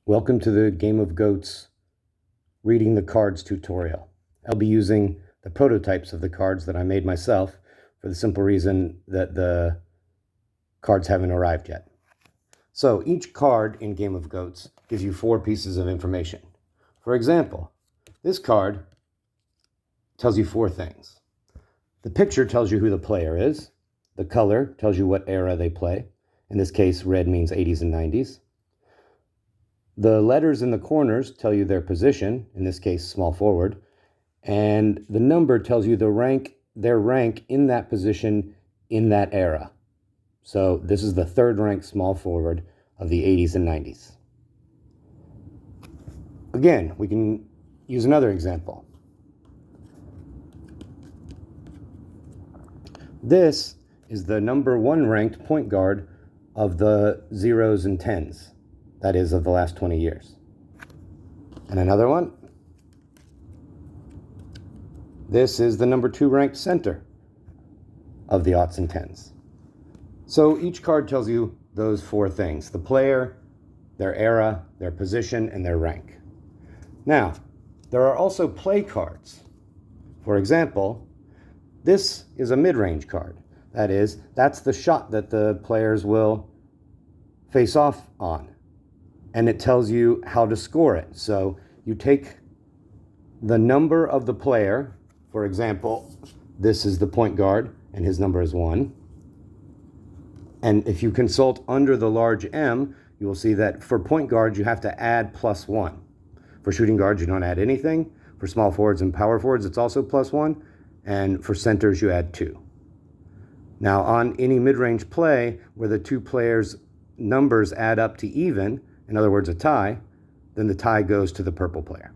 Welcome to the Game of Goats reading the cards tutorial. I'll be using the prototypes of the cards that I made myself for the simple reason that the cards haven't arrived yet. So each card in Game of Goats gives you 4 pieces of information. For example, this card tells you 4 things. The picture tells you who the player is. The color tells you what era they play. In this case, red means 80s and 90s. The letters in the corners tell you their position, in this case, small forward, and the number tells you their rank in that position in that era. So this is the 3rd ranked small forward of the 80s and 90s. Again, we can use another example. This is the number 1 ranked point guard of the 0s and 10s. That is, of the last 20 years. And another one. This is the number 2 ranked center of the 0s and 10s. So each card tells you those 4 things: the player, their era, their position, and their rank. Now, there are also play cards. For example, this is a mid-range card. That is, that's the shot that the players will face off on. And it tells you how to score it. So you take the number of the player. For example, this is the point guard, and his number is 1. And if you consult under the large M, you will see that for point guards, you have to add +1. For shooting guards, you don't add anything. For small forwards and power forwards, it's also +1. And for centers, you add 2. Now, on any mid-range play where the 2 players' numbers add up to even, in other words, a tie, then the tie goes to the purple player.